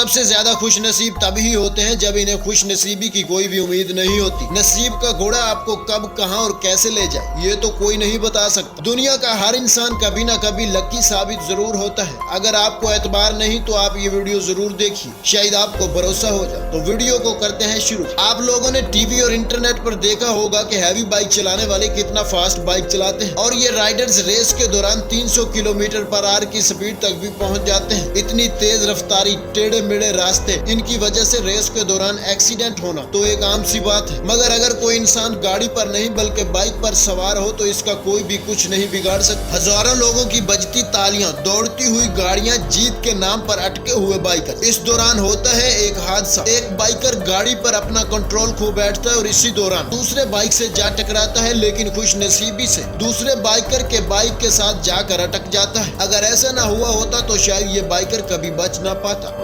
सबसे ज्यादा खुश नसीब तभी होते हैं जब इन्हें खुश नसीबी की कोई भी उम्मीद नहीं होती। नसीब का घोड़ा आपको कब, कहां और कैसे ले जाए ये तो कोई नहीं बता सकता। दुनिया का हर इंसान कभी ना कभी लकी साबित जरूर होता है। अगर आपको एतबार नहीं तो आप ये वीडियो जरूर देखिए, शायद आपको भरोसा हो जाए। तो वीडियो को करते हैं शुरू। आप लोगों ने टीवी और इंटरनेट पर देखा होगा कि हैवी बाइक चलाने वाले कितना फास्ट बाइक चलाते हैं और ये राइडर्स रेस के दौरान 300 किलोमीटर पर आवर की स्पीड तक भी पहुंच जाते हैं। इतनी तेज रफ्तारी, टेढ़े मेढ़े रास्ते, इनकी वजह से रेस के दौरान एक्सीडेंट होना तो एक आम सी बात है। मगर अगर कोई इंसान गाड़ी पर नहीं बल्कि बाइक पर सवार हो तो इसका कोई भी कुछ नहीं बिगाड़ सकता। हजारों लोगों की बजती तालियां, दौड़ती हुई गाड़ियां, जीत के नाम पर अटके हुए बाइकर। इस दौरान होता है एक हादसा। एक बाइकर गाड़ी पर अपना कंट्रोल खो बैठता है और इसी दौरान दूसरे बाइक से जा टकराता है, लेकिन खुश नसीबी से दूसरे बाइकर के बाइक के साथ जाकर अटक जाता है। अगर ऐसा ना हुआ होता तो शायद ये बाइकर कभी बच ना पाता।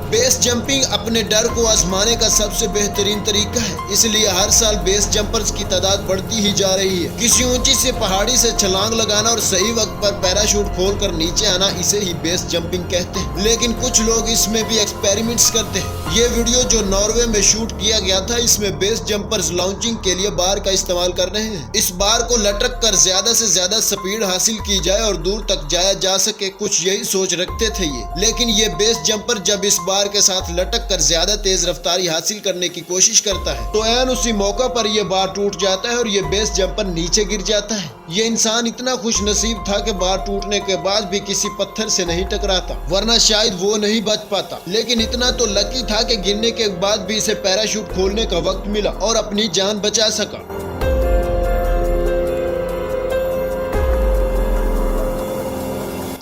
बेस जंपिंग अपने डर को आजमाने का सबसे बेहतरीन तरीका है, इसलिए हर साल बेस जंपर्स की तादाद बढ़ती ही जा रही है। किसी ऊंची से पहाड़ी से छलांग लगाना और सही वक्त पर पैराशूट खोलकर नीचे आना, इसे ही बेस जंपिंग कहते हैं। लेकिन कुछ लोग इसमें भी एक्सपेरिमेंट्स करते हैं। ये वीडियो जो नॉर्वे में शूट किया गया था, इसमें बेस जंपर्स लॉन्चिंग के लिए बार का इस्तेमाल कर रहे हैं। इस बार को लटक कर ज्यादा से ज्यादा स्पीड हासिल की जाए और दूर तक जाया जा सके, कुछ यही सोच रखते थे ये। लेकिन ये बेस जंपर जब इस बार के साथ लटक कर ज्यादा तेज रफ्तारी हासिल करने की कोशिश करता है तो ऐन उसी मौका पर ये बार टूट जाता है और ये बेस जंपर नीचे गिर जाता है। ये इंसान इतना खुश नसीब था कि बार टूटने के बाद भी किसी पत्थर से नहीं टकराता, वरना शायद वो नहीं बच पाता। लेकिन इतना तो लकी था कि गिरने के बाद भी इसे पैराशूट खोलने का वक्त मिला और अपनी जान बचा सका।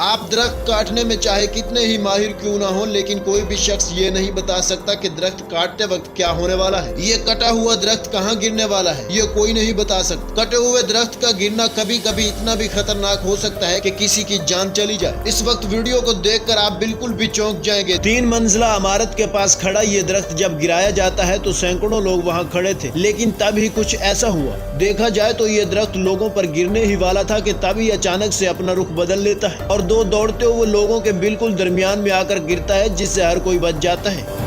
आप दरख्त काटने में चाहे कितने ही माहिर क्यों ना हो, लेकिन कोई भी शख्स ये नहीं बता सकता कि दरख्त काटते वक्त क्या होने वाला है। ये कटा हुआ दरख्त कहाँ गिरने वाला है ये कोई नहीं बता सकता। कटे हुए दरख्त का गिरना कभी कभी इतना भी खतरनाक हो सकता है कि किसी की जान चली जाए। इस वक्त वीडियो को देखकर आप बिल्कुल भी चौंक जाएंगे। 3 मंजिला इमारत के पास खड़ा ये दरख्त जब गिराया जाता है तो सैकड़ों लोग वहाँ खड़े थे, लेकिन तभी कुछ ऐसा हुआ। देखा जाए तो ये दरख्त लोगों पर गिरने ही वाला था कि तभी अचानक से अपना रुख बदल लेता है और दो दौड़ते हुए लोगों के बिल्कुल दरमियान में आकर गिरता है, जिससे हर कोई बच जाता है।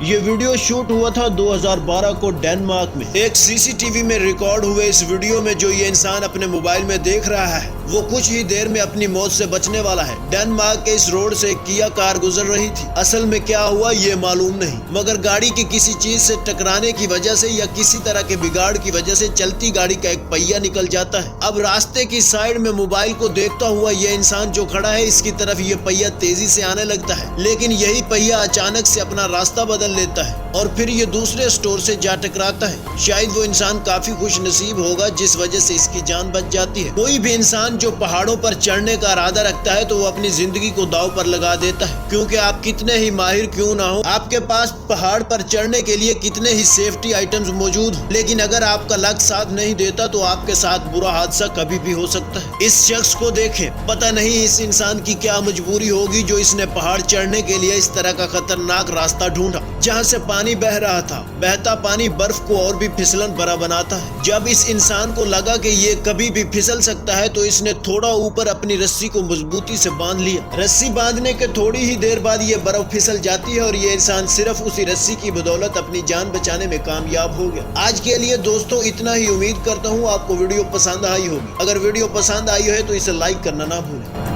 ये वीडियो शूट हुआ था 2012 को डेनमार्क में। एक सीसीटीवी में रिकॉर्ड हुए इस वीडियो में जो ये इंसान अपने मोबाइल में देख रहा है वो कुछ ही देर में अपनी मौत से बचने वाला है। डेनमार्क के इस रोड से किया कार गुजर रही थी। असल में क्या हुआ ये मालूम नहीं, मगर गाड़ी की किसी चीज से टकराने की वजह से या किसी तरह के बिगाड़ की वजह से चलती गाड़ी का एक पहिया निकल जाता है। अब रास्ते की साइड में मोबाइल को देखता हुआ ये इंसान जो खड़ा है, इसकी तरफ ये पहिया तेजी से आने लगता है, लेकिन यही पहिया अचानक से अपना रास्ता बदल लेता है और फिर ये दूसरे स्टोर से जा टकराता है। शायद वो इंसान काफी खुश नसीब होगा जिस वजह से इसकी जान बच जाती है। कोई भी इंसान जो पहाड़ों पर चढ़ने का इरादा रखता है तो वो अपनी जिंदगी को दांव पर लगा देता है, क्योंकि आप कितने ही माहिर क्यों ना हो, आपके पास पहाड़ पर चढ़ने के लिए कितने ही सेफ्टी आइटम्स मौजूद हो, लेकिन अगर आपका लक साथ नहीं देता तो आपके साथ बुरा हादसा कभी भी हो सकता है। इस शख्स को देखें, पता नहीं इस इंसान की क्या मजबूरी होगी जो इसने पहाड़ चढ़ने के लिए इस तरह का खतरनाक रास्ता ढूंढा जहाँ से पानी बह रहा था। बहता पानी बर्फ को और भी फिसलन भरा बनाता है। जब इस इंसान को लगा कि ये कभी भी फिसल सकता है तो इसने थोड़ा ऊपर अपनी रस्सी को मजबूती से बांध लिया। रस्सी बांधने के थोड़ी ही देर बाद ये बर्फ फिसल जाती है और ये इंसान सिर्फ उसी रस्सी की बदौलत अपनी जान बचाने में कामयाब हो गया। आज के लिए दोस्तों इतना ही। उम्मीद करता हूँ आपको वीडियो पसंद आई होगी। अगर वीडियो पसंद आई है तो इसे लाइक करना ना भूलें।